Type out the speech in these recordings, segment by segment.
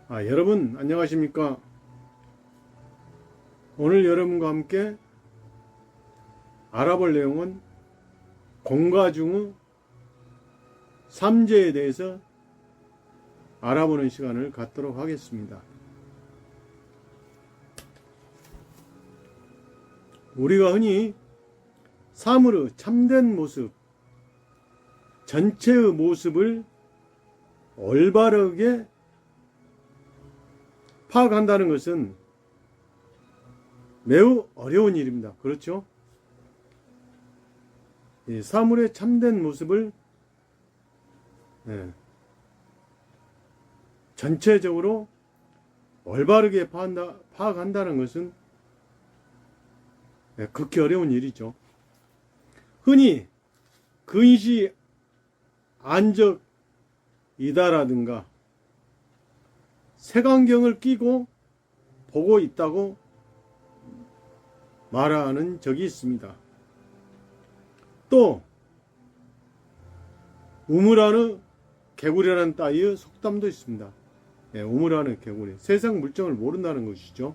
여러분 안녕하십니까? 오늘 여러분과 함께 알아볼 내용은 공과중의 삼재에 대해서 알아보는 시간을 갖도록 하겠습니다. 우리가 흔히 사물의 참된 모습, 전체의 모습을 올바르게 파악한다는 것은 매우 어려운 일입니다. 그렇죠? 이 사물의 참된 모습을 전체적으로 올바르게 파악한다는 것은 극히 어려운 일이죠. 흔히 근시 안적이다라든가 색안경을 끼고 보고 있다고 말하는 적이 있습니다. 또 우물 안의 개구리라는 따위의 속담도 있습니다. 우물 안의 개구리, 세상 물정을 모른다는 것이죠.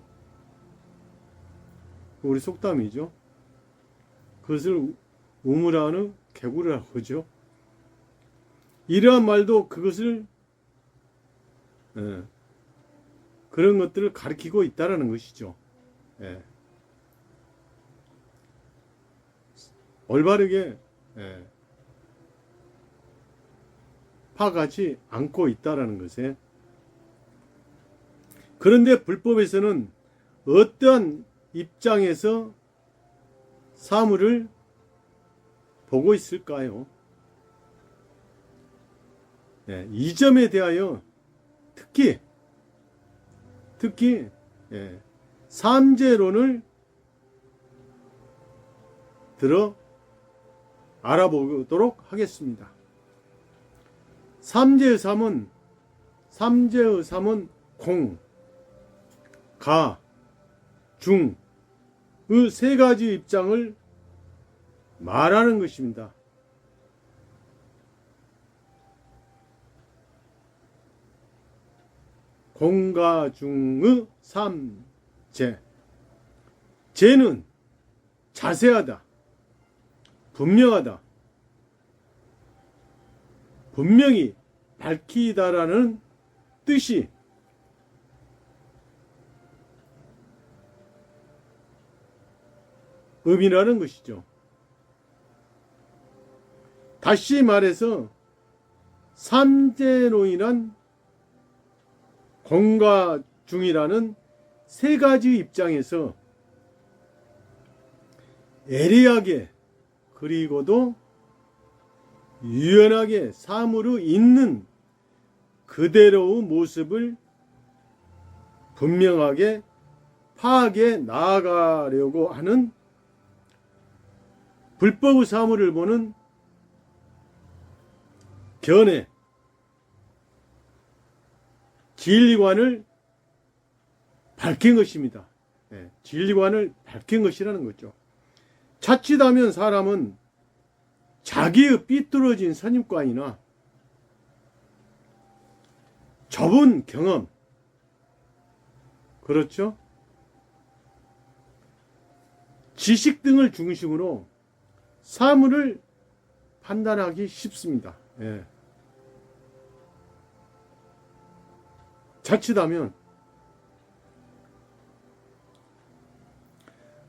우리 속담이죠. 그것을 우물 안의 개구리라고 하죠. 이러한 말도 그것을 그런 것들을 가리키고 있다라는 것이죠. 올바르게 파악하지 않고 있다라는 것에, 그런데 불법에서는 어떠한 입장에서 사물을 보고 있을까요? 이 점에 대하여 특히 삼재론을 들어 알아보도록 하겠습니다. 삼재의 삼은 공, 가, 중의 세 가지 입장을 말하는 것입니다. 공과 중의 삼재. 재는 자세하다, 분명하다, 분명히 밝히다라는 뜻이 의미라는 것이죠. 다시 말해서 삼재론이란 공과 중이라는 세 가지 입장에서 예리하게 그리고도 유연하게 사물의 있는 그대로의 모습을 분명하게 파악해 나아가려고 하는 불법의 사물을 보는 견해, 진리관을 밝힌 것입니다. 진리관을 밝힌 것이라는 거죠. 자칫하면 사람은 자기의 삐뚤어진 선입관이나 좁은 경험, 그렇죠? 지식 등을 중심으로 사물을 판단하기 쉽습니다. 자칫하면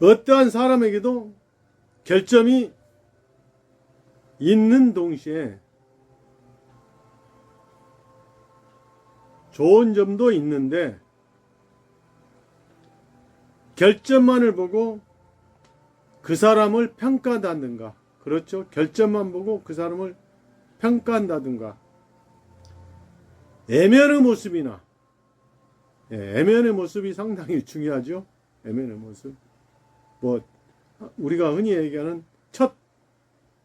어떠한 사람에게도 결점이 있는 동시에 좋은 점도 있는데, 결점만을 보고 그 사람을 평가한다든가, 그렇죠? 결점만 보고 그 사람을 평가한다든가, 애면의 모습이나, 애면의 모습이 상당히 중요하죠. 애면의 모습. 우리가 흔히 얘기하는 첫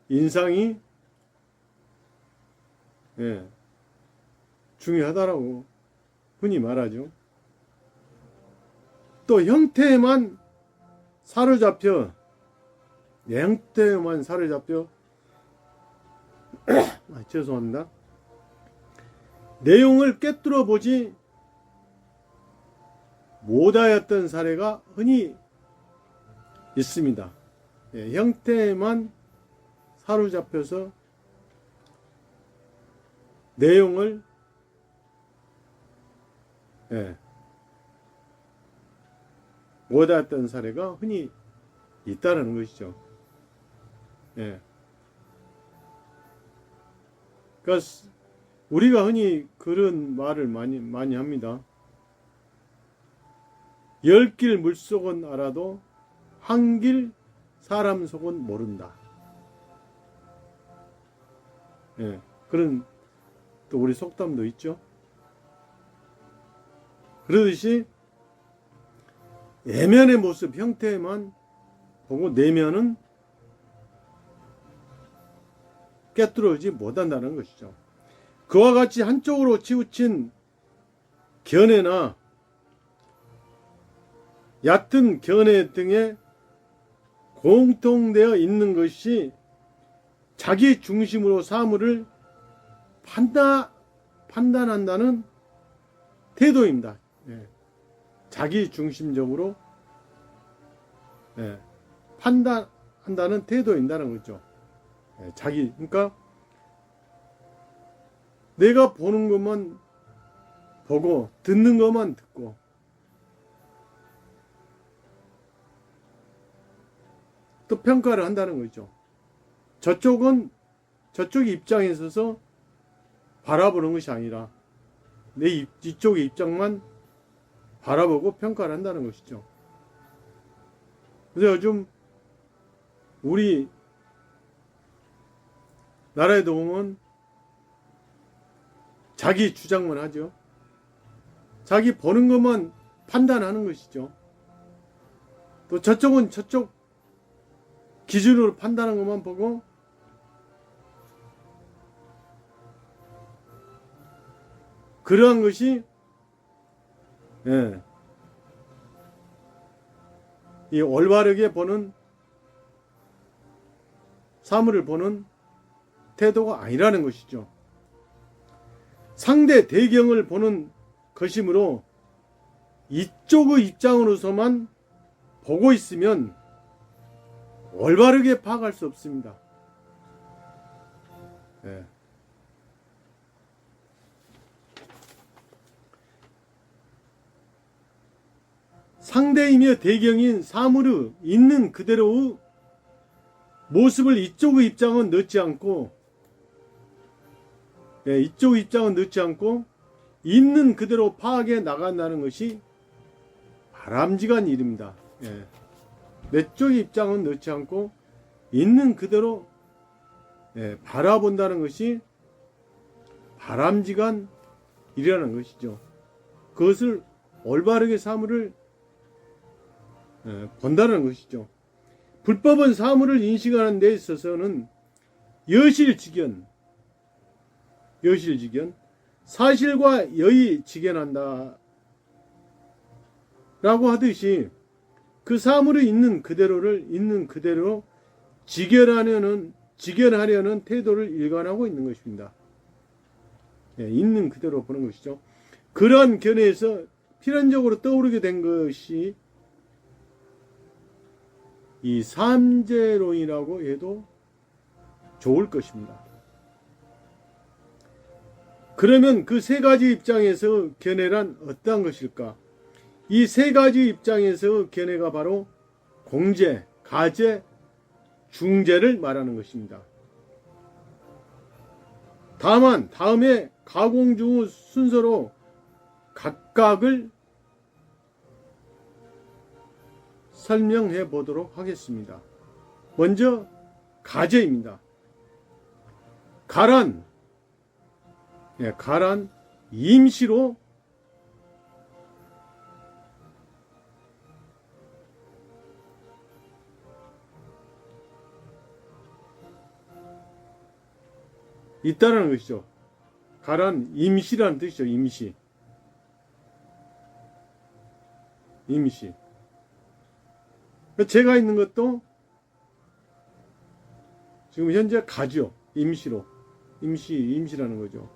인상이 중요하다라고 흔히 말하죠. 또 형태에만 사로잡혀 죄송합니다. 내용을 꿰뚫어 보지 못하였던 사례가 흔히 있습니다. 형태만 사로잡혀서 내용을 못하였던 사례가 흔히 있다는 것이죠. 그러니까 우리가 흔히 그런 말을 많이 합니다. 10길 물속은 알아도 한 길 사람 속은 모른다. 그런 또 우리 속담도 있죠. 그러듯이 내면의 모습, 형태만 보고 내면은 꿰뚫어지지 못한다는 것이죠. 그와 같이 한쪽으로 치우친 견해나 얕은 견해 등에 공통되어 있는 것이 자기 중심으로 사물을 판단한다는 태도입니다. 자기 중심적으로 판단한다는 태도인다는 거죠. 그러니까 내가 보는 것만 보고 듣는 것만 듣고 또 평가를 한다는 거죠. 저쪽은 저쪽 입장에 있어서 바라보는 것이 아니라 내 이쪽의 입장만 바라보고 평가를 한다는 것이죠. 그래서 요즘 우리 나라에도 보면 자기 주장만 하죠. 자기 보는 것만 판단하는 것이죠. 또 저쪽은 저쪽 기준으로 판단하는 것만 보고 그러한 것이 이 올바르게 보는 사물을 보는 태도가 아니라는 것이죠. 상대 대경을 보는 것이므로 이쪽의 입장으로서만 보고 있으면 올바르게 파악할 수 없습니다. 상대이며 대경인 사물의 있는 그대로의 모습을 이쪽의 입장은 넣지 않고 이쪽의 입장은 넣지 않고 있는 그대로 파악해 나간다는 것이 바람직한 일입니다. 내 쪽의 입장은 넣지 않고 있는 그대로 바라본다는 것이 바람직한 일이라는 것이죠. 그것을 올바르게 사물을 본다는 것이죠. 불법은 사물을 인식하는 데 있어서는 여실직연, 사실과 여의직연한다 라고 하듯이 그 사물이 있는 그대로를 있는 그대로 직연하려는 태도를 일관하고 있는 것입니다. 있는 그대로 보는 것이죠. 그러한 견해에서 필연적으로 떠오르게 된 것이 이 삼재론이라고 해도 좋을 것입니다. 그러면 그 세 가지 입장에서 견해란 어떠한 것일까? 이 세 가지 입장에서 견해가 바로 공재, 가재, 중재를 말하는 것입니다. 다만 다음에 가공중 순서로 각각을 설명해 보도록 하겠습니다. 먼저 가재입니다. 가란 임시로 있다는 것이죠. 가란 임시라는 뜻이죠. 임시. 제가 있는 것도 지금 현재 가죠. 임시라는 거죠.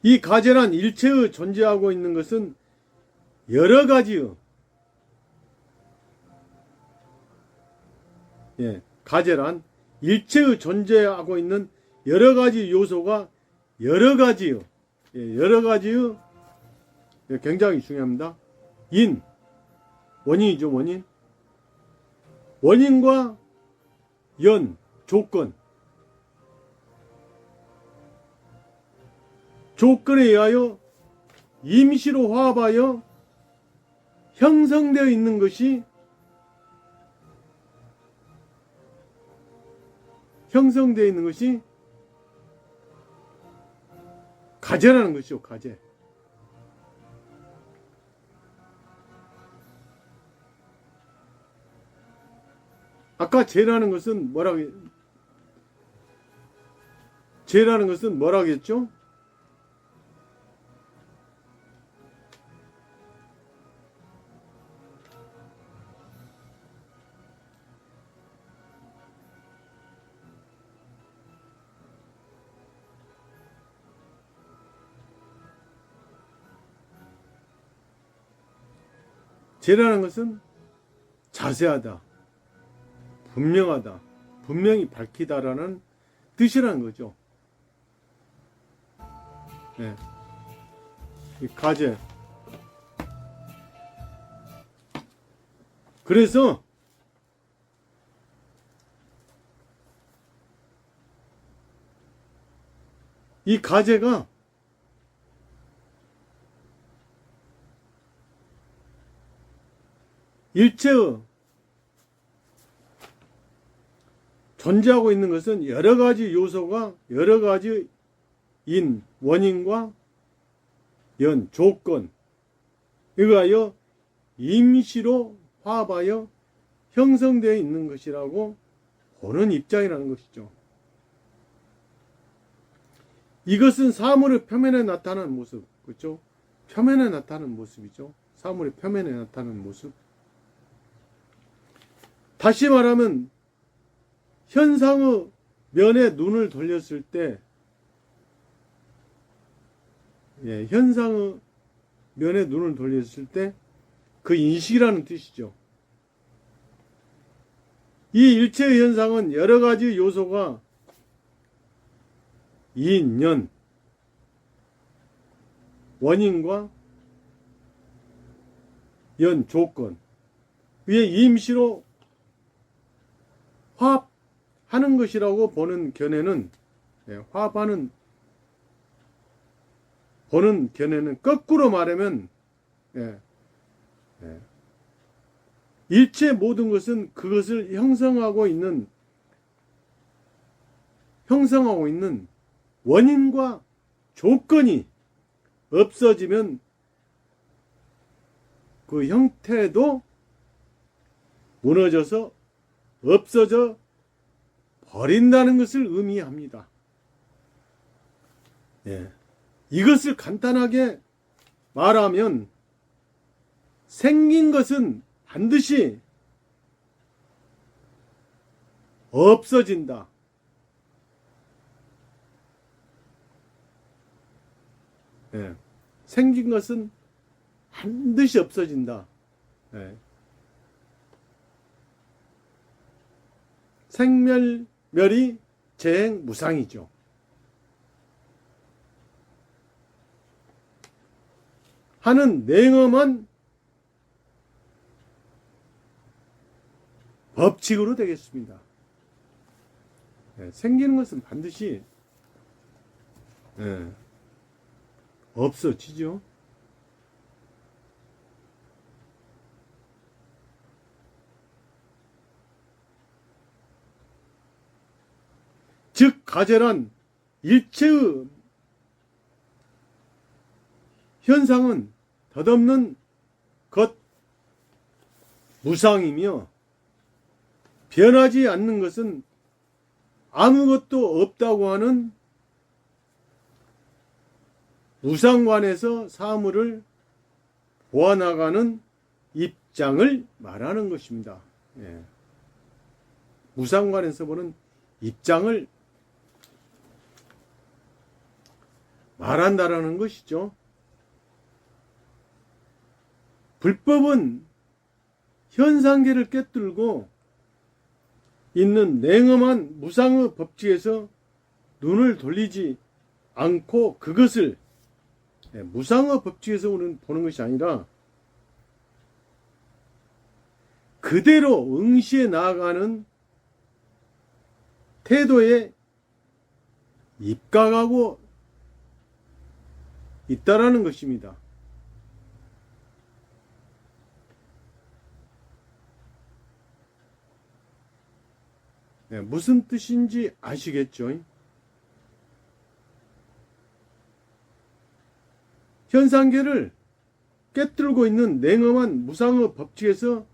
이 가제란 일체의 존재하고 있는 것은 여러 가지요. 예, 가제란 일체의 존재하고 있는 여러 가지 요소가 여러 가지요. 예, 여러 가지요. 예, 굉장히 중요합니다. 인, 원인이죠, 원인. 원인과 연, 조건. 조건에 의하여 임시로 화합하여 형성되어 있는 것이 가제라는 것이죠. 가제. 아까 제라는 것은 뭐라고 했죠? 제라는 것은 자세하다, 분명하다, 분명히 밝히다라는 뜻이라는 거죠. 네. 이 가제. 그래서 이 가제가 일체의 존재하고 있는 것은 여러 가지 요소가 여러 가지 인, 원인과 연, 조건, 이거하여 임시로 화합하여 형성되어 있는 것이라고 보는 입장이라는 것이죠. 이것은 사물의 표면에 나타나는 모습, 그렇죠? 표면에 나타나는 모습이죠. 사물의 표면에 나타나는 모습. 다시 말하면 현상의 면에 눈을 돌렸을 때, 예, 현상의 면에 눈을 돌렸을 때 그 인식이라는 뜻이죠. 이 일체의 현상은 여러 가지 요소가 인, 연, 원인과 연, 조건 위에 임시로 화합하는 것이라고 보는 견해는, 화합하는 보는 견해는 거꾸로 말하면, 일체 모든 것은 그것을 형성하고 있는 원인과 조건이 없어지면 그 형태도 무너져서 없어져 버린다는 것을 의미합니다. 이것을 간단하게 말하면 생긴 것은 반드시 없어진다. 생긴 것은 반드시 없어진다. 생멸멸이 재행무상이죠. 하는 냉엄한 법칙으로 되겠습니다. 생기는 것은 반드시 없어지죠. 즉 가제란 일체의 현상은 덧없는 것 무상이며 변하지 않는 것은 아무것도 없다고 하는 무상관에서 사물을 보아나가는 입장을 말하는 것입니다. 무상관에서 보는 입장을 말한다라는 것이죠. 불법은 현상계를 꿰뚫고 있는 냉엄한 무상의 법칙에서 눈을 돌리지 않고 그것을 무상의 법칙에서 우리는 보는 것이 아니라 그대로 응시해 나아가는 태도에 입각하고 있다라는 것입니다. 무슨 뜻인지 아시겠죠? 현상계를 꿰뚫고 있는 냉엄한 무상의 법칙에서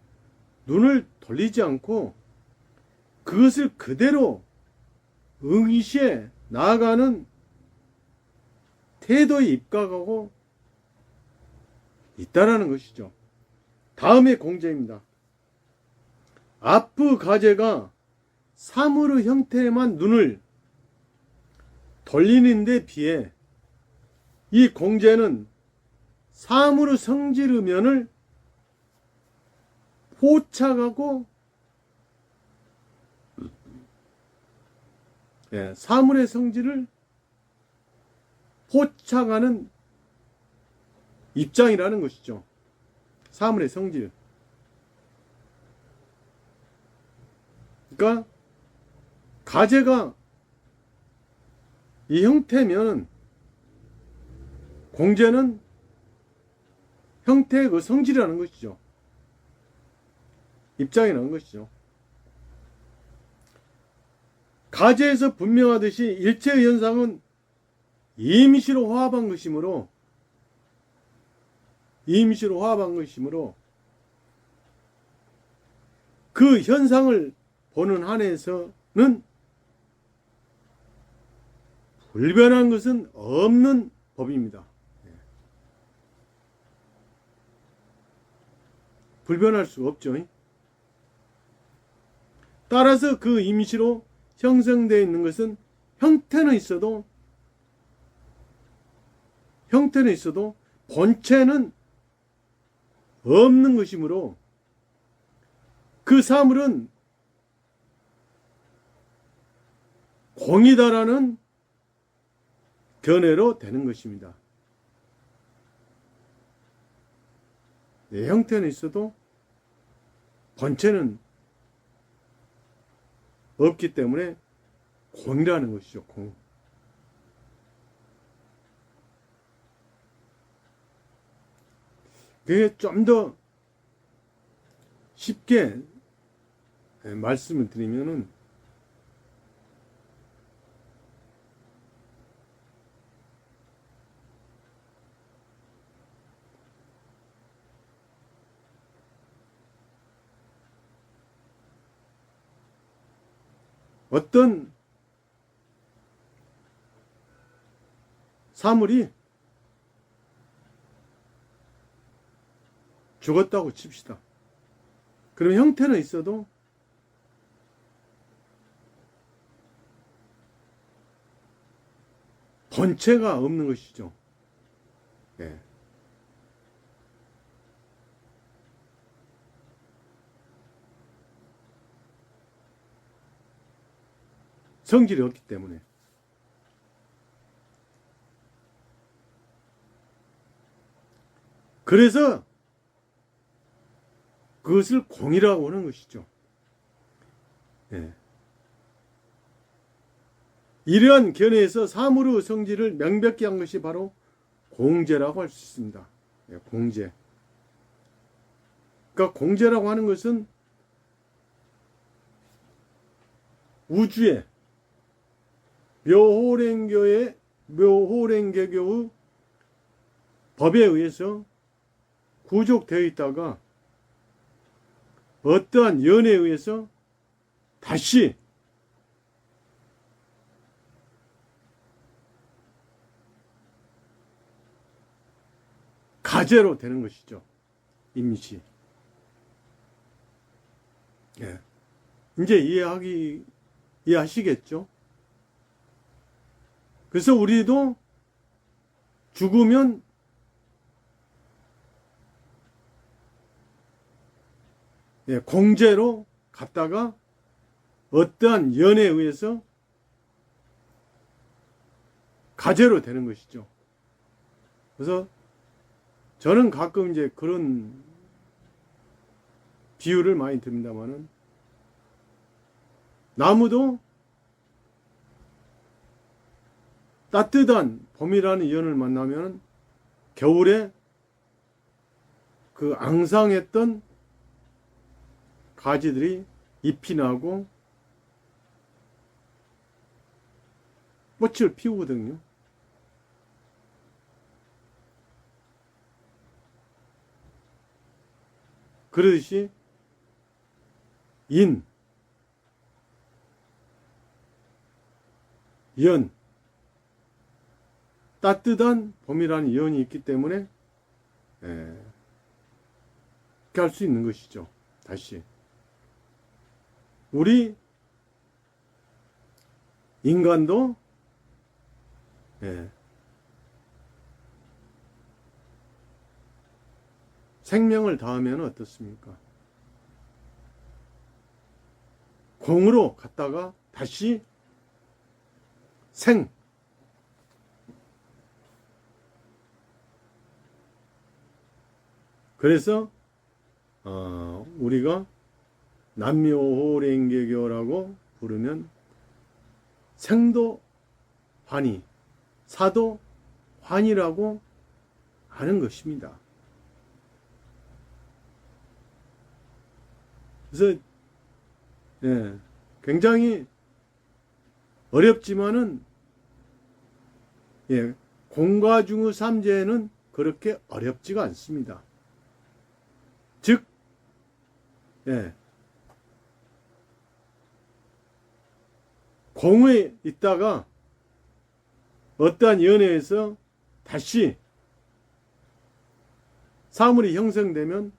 눈을 돌리지 않고 그것을 그대로 응시해 나아가는 태도에 입각하고 있다라는 것이죠. 다음의 공제입니다. 아프 가제가 사물의 형태에만 눈을 돌리는 데 비해 이 공제는 사물의 성질의 면을 포착하고 사물의 성질을 포착하는 입장이라는 것이죠. 사물의 성질. 그러니까 가제가 이 형태면 공제는 형태의 그 성질이라는 것이죠. 입장이라는 것이죠. 가제에서 분명하듯이 일체의 현상은 임시로 화합한 것이므로 그 현상을 보는 한에서는 불변한 것은 없는 법입니다. 불변할 수가 없죠. 따라서 그 임시로 형성되어 있는 것은 형태는 있어도 본체는 없는 것이므로 그 사물은 공이다라는 견해로 되는 것입니다. 형태는 있어도 본체는 없기 때문에 공이라는 것이죠. 공. 그게 좀 더 쉽게 말씀을 드리면은 어떤 사물이 죽었다고 칩시다. 그럼 형태는 있어도 본체가 없는 것이죠. 네. 성질이 없기 때문에. 그래서 그것을 공이라고 하는 것이죠. 네. 이러한 견해에서 사물의 성질을 명백히 한 것이 바로 공제라고 할 수 있습니다. 네, 공제. 그러니까 공제라고 하는 것은 우주의 묘호랭개교의 법에 의해서 구족되어 있다가 어떠한 연에 의해서 다시 가제로 되는 것이죠. 임시. 예. 이제 이해하시겠죠? 그래서 우리도 죽으면 공제로 갔다가 어떠한 연에 의해서 가제로 되는 것이죠. 그래서 저는 가끔 이제 그런 비유를 많이 듭니다만은, 나무도 따뜻한 봄이라는 연을 만나면 겨울에 그 앙상했던 가지들이 잎이 나고 꽃을 피우거든요. 그러듯이 인, 연, 따뜻한 봄이라는 연이 있기 때문에 이렇게 할 수 있는 것이죠. 다시 우리 인간도 생명을 다하면 어떻습니까? 공으로 갔다가 다시 생, 그래서 우리가 남묘호랭개교라고 부르면 생도 환희, 사도 환희라고 하는 것입니다. 그래서 굉장히 어렵지만은 공과중의 삼재는 그렇게 어렵지가 않습니다. 즉, 공에 있다가 어떠한 연애에서 다시 사물이 형성되면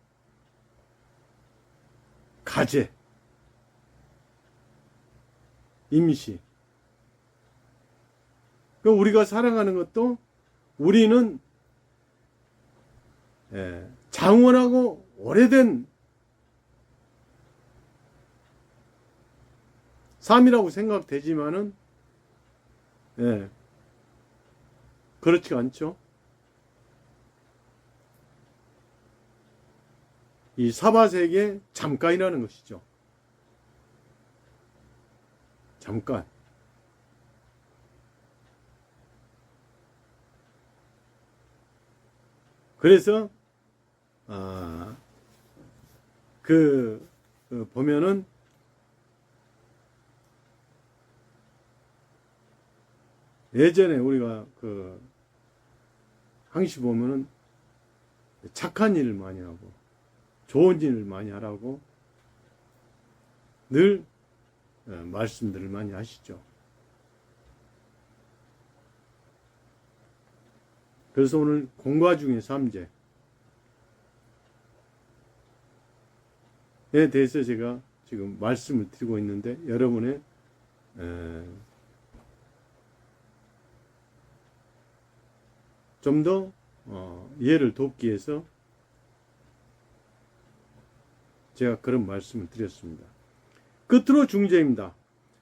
가제, 임시. 우리가 살아가는 것도 우리는 장원하고 오래된 삶이라고 생각되지만은 그렇지가 않죠. 이 사바세계 잠깐이라는 것이죠. 잠깐. 그래서 보면은 예전에 우리가 항시 보면은 착한 일을 많이 하고 좋은 일을 많이 하라고 늘 말씀들을 많이 하시죠. 그래서 오늘 공과중의 삼재에 대해서 제가 지금 말씀을 드리고 있는데, 여러분의 좀 더 이해를 돕기 위해서 제가 그런 말씀을 드렸습니다. 끝으로 중재입니다.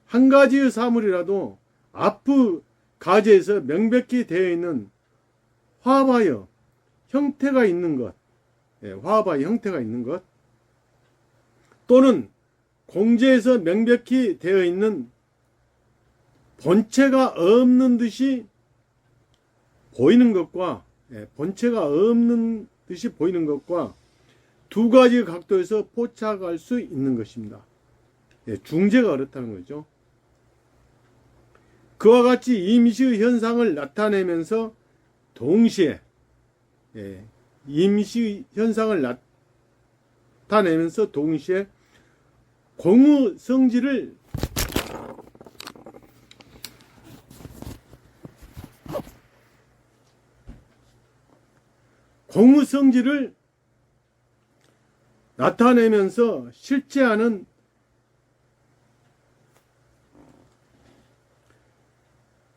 한 가지의 사물이라도 앞의 가제에서 명백히 되어 있는 화합하여 형태가 있는 것, 화합하여 형태가 있는 것, 또는 공제에서 명백히 되어 있는 본체가 없는 듯이 보이는 것과, 본체가 없는 듯이 보이는 것과 두 가지 각도에서 포착할 수 있는 것입니다. 중재가 그렇다는 거죠. 그와 같이 임시 현상을 나타내면서 동시에 임시 현상을 나타내면서 동시에 공의 성질을 나타내면서 실제하는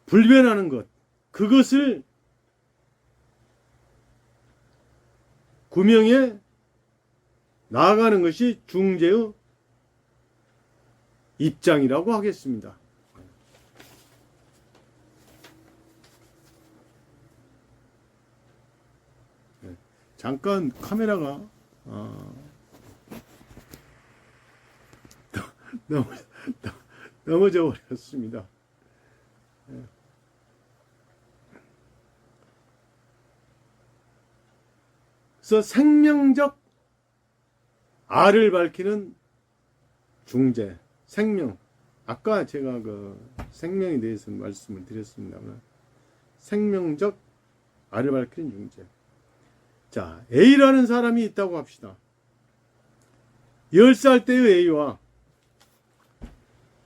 불변하는 것, 그것을 구명에 나아가는 것이 중재의 입장이라고 하겠습니다. 잠깐 카메라가 넘어져 버렸습니다. 그래서 생명적 알을 밝히는 중재, 생명. 아까 제가 그 생명에 대해서 말씀을 드렸습니다만, 생명적 알을 밝히는 중재. 자, A라는 사람이 있다고 합시다. 10살 때의 A와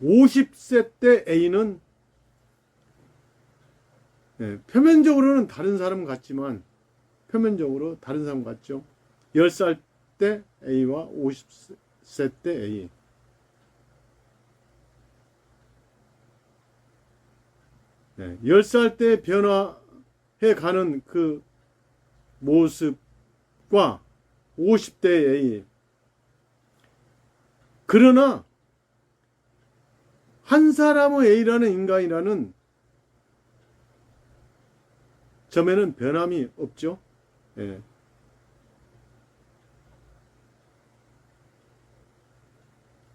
50세 때 A는 표면적으로는 다른 사람 같지만, 표면적으로 다른 사람 같죠. 10살 때 A와 50세 때 A. 네, 10살 때 변화해 가는 그 모습과 50대 A. 그러나 한 사람의 A라는 인간이라는 점에는 변함이 없죠. 예.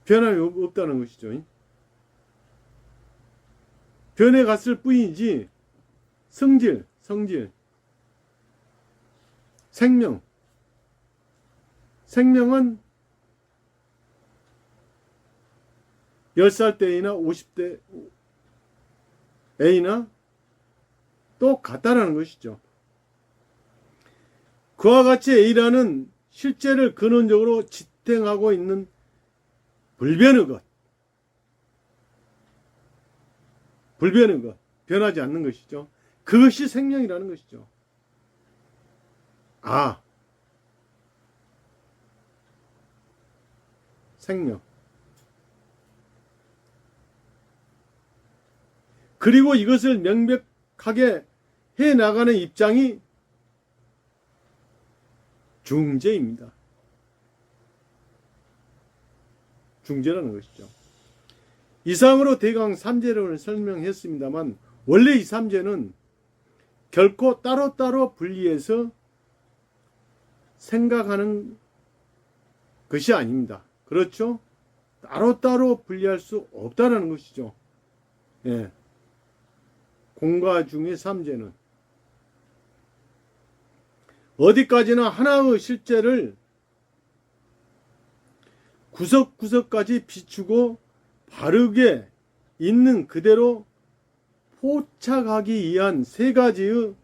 변함이 없다는 것이죠. 변해갔을 뿐이지 성질, 생명은 10살 때 A나 50대 A나 똑같다라는 것이죠. 그와 같이 A라는 실제를 근원적으로 지탱하고 있는 불변의 것, 변하지 않는 것이죠. 그것이 생명이라는 것이죠. 생명. 그리고 이것을 명백하게 해 나가는 입장이 중재입니다. 중재라는 것이죠. 이상으로 대강 삼재론을 설명했습니다만, 원래 이 삼재는 결코 따로따로 분리해서 생각하는 것이 아닙니다. 그렇죠? 따로따로 분리할 수 없다는 것이죠. 예. 공과 중의 삼재는 어디까지나 하나의 실제를 구석구석까지 비추고 바르게 있는 그대로 포착하기 위한 세 가지의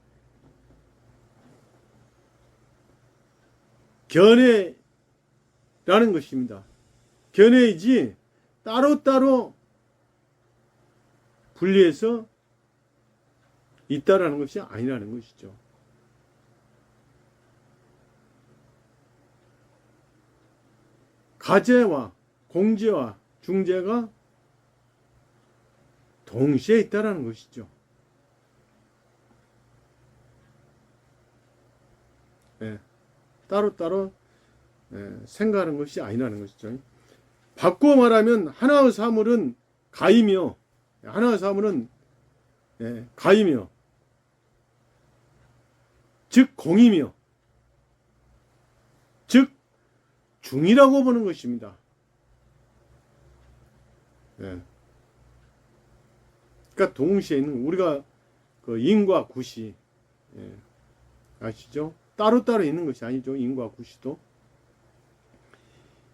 견해라는 것입니다. 견해이지 따로따로 분리해서 있다라는 것이 아니라는 것이죠. 가재와 공재와 중재가 동시에 있다라는 것이죠. 따로따로 생각하는 것이 아니라는 것이죠. 바꾸어 말하면 하나의 사물은 가이며, 즉 공이며, 즉 중이라고 보는 것입니다. 그러니까 동시에 있는, 우리가 그 인과 구시, 아시죠? 따로따로 있는 것이 아니죠. 인과 구시도.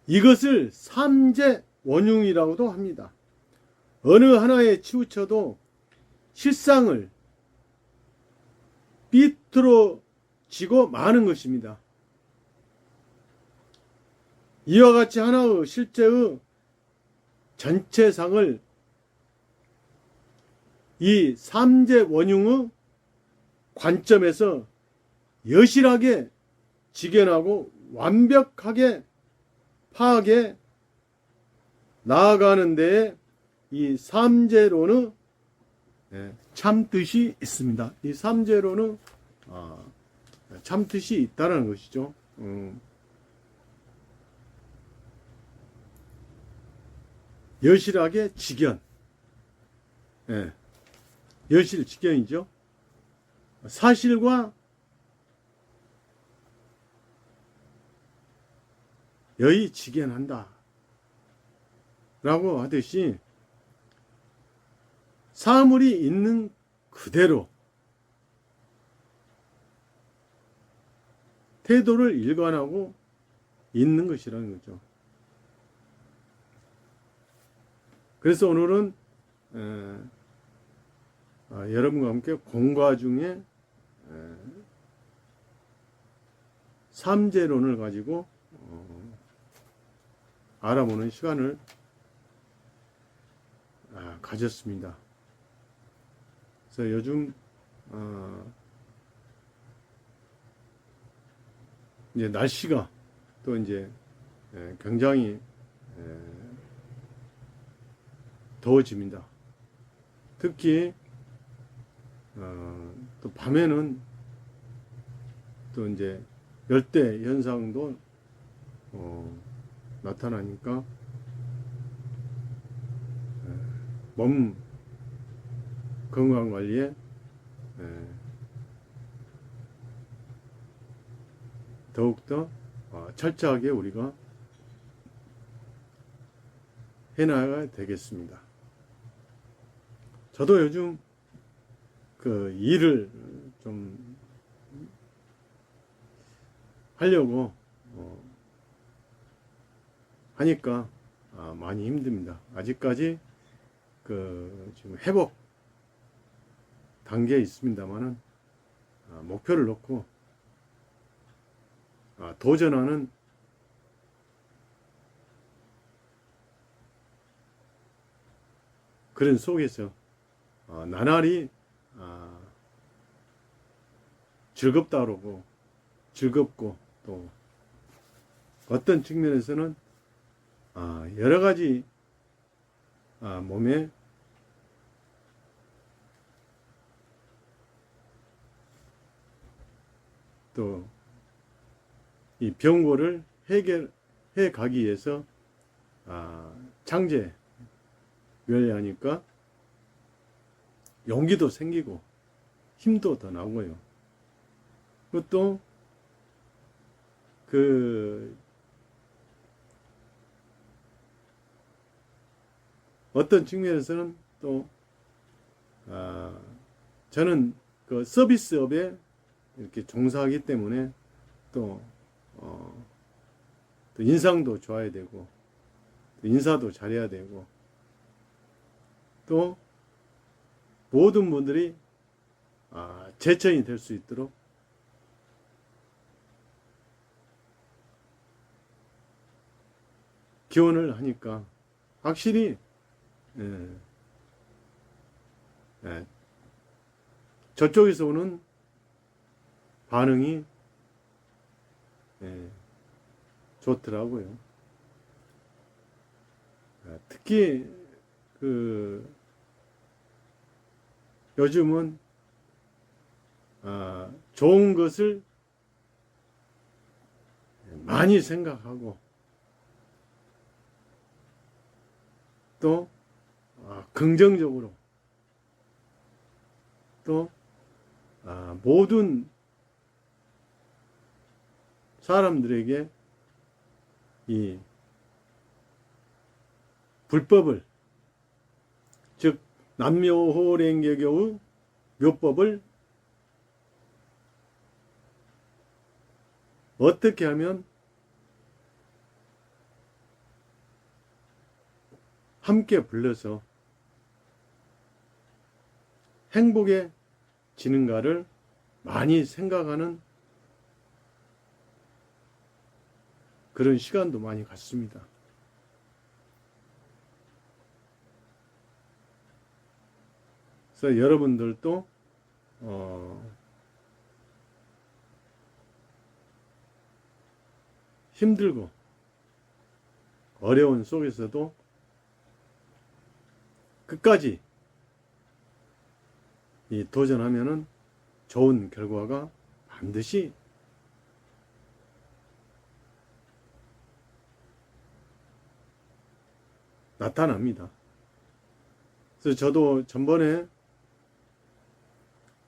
이것을 삼재 원흉이라고도 합니다. 어느 하나에 치우쳐도 실상을 삐뚤어지고 마는 것입니다. 이와 같이 하나의 실제의 전체상을 이 삼재 원흉의 관점에서 여실하게 직연하고 완벽하게 파악해 나아가는 데에 이 삼재론의 참뜻이 있습니다. 이 삼재론의 참뜻이 있다는 것이죠. 여실하게 직연, 예, 여실 직연이죠. 사실과 여의 직연한다 라고 하듯이 사물이 있는 그대로 태도를 일관하고 있는 것이라는 거죠. 그래서 오늘은 여러분과 함께 공과 중에 삼재론을 가지고 알아보는 시간을 가졌습니다. 그래서 요즘 이제 날씨가 또 이제 굉장히 더워집니다. 특히 또 밤에는 또 이제 열대 현상도 나타나니까 몸 건강 관리에 더욱더 철저하게 우리가 해나가야 되겠습니다. 저도 요즘 그 일을 좀 하려고 하니까 많이 힘듭니다. 아직까지 그 지금 회복 단계에 있습니다만은 목표를 놓고 도전하는 그런 속에서 나날이 즐겁다 그러고 즐겁고 또 어떤 측면에서는 여러 가지 몸에 또 이 병고를 해결해 가기 위해서 창제 열려하니까 용기도 생기고 힘도 더 나고요. 그것도 그 어떤 측면에서는 또 저는 그 서비스업에 이렇게 종사하기 때문에 또 인상도 좋아야 되고 또 인사도 잘해야 되고 또 모든 분들이 제천이 될 수 있도록 기원을 하니까 확실히 저쪽에서 오는 반응이 좋더라고요. 특히 그 요즘은 좋은 것을 많이 생각하고 또 긍정적으로 또 모든 사람들에게 이 불법을 즉 남묘호랭개교의 묘법을 어떻게 하면 함께 불러서 행복해지는가를 많이 생각하는 그런 시간도 많이 갖습니다. 그래서 여러분들도 힘들고 어려운 속에서도 끝까지 이 도전하면은 좋은 결과가 반드시 나타납니다. 그래서 저도 전번에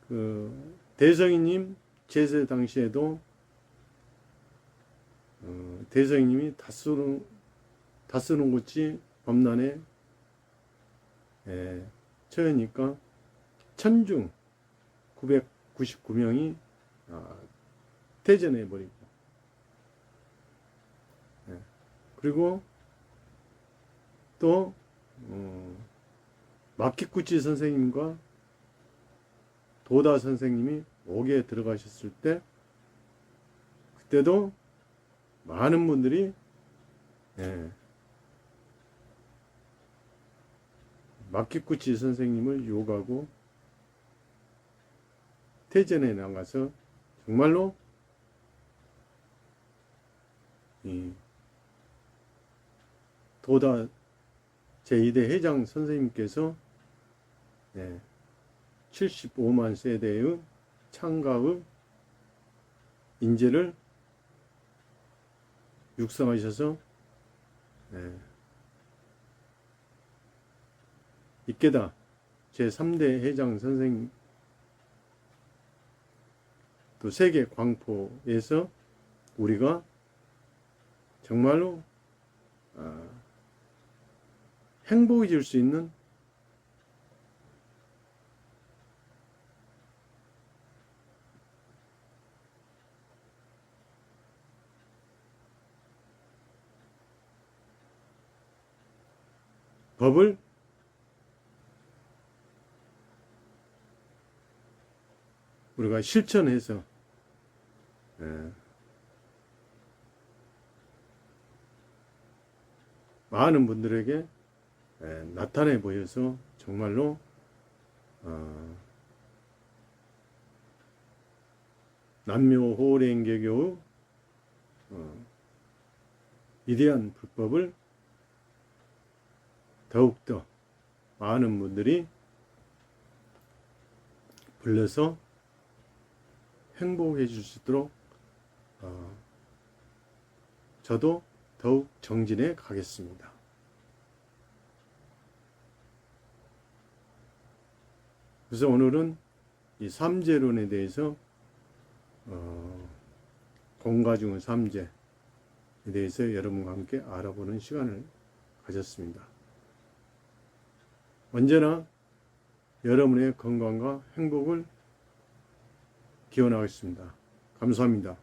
그 대성이님 제세 당시에도 대성이님이 다쓰는 곳이 범난에 처하니까 천중 999명이 퇴전해 버리고, 그리고 또 마키쿠치 선생님과 도다 선생님이 옥에 들어가셨을 때, 그때도 많은 분들이 마키쿠치 선생님을 욕하고 퇴전에 나가서 정말로 이 도다 제2대 회장 선생님께서 75만 세대의 창가의 인재를 육성하셔서 이케다 제3대 회장 선생님, 또 세계 광포에서 우리가 정말로 행복해질 수 있는 법을 우리가 실천해서 많은 분들에게 나타내 보여서 정말로 남묘호랭개교의 위대한 불법을 더욱더 많은 분들이 불러서 행복해 줄 수 있도록 저도 더욱 정진해 가겠습니다. 그래서 오늘은 이 삼재론에 대해서 공가 중의 삼재에 대해서 여러분과 함께 알아보는 시간을 가졌습니다. 언제나 여러분의 건강과 행복을 기원하겠습니다. 감사합니다.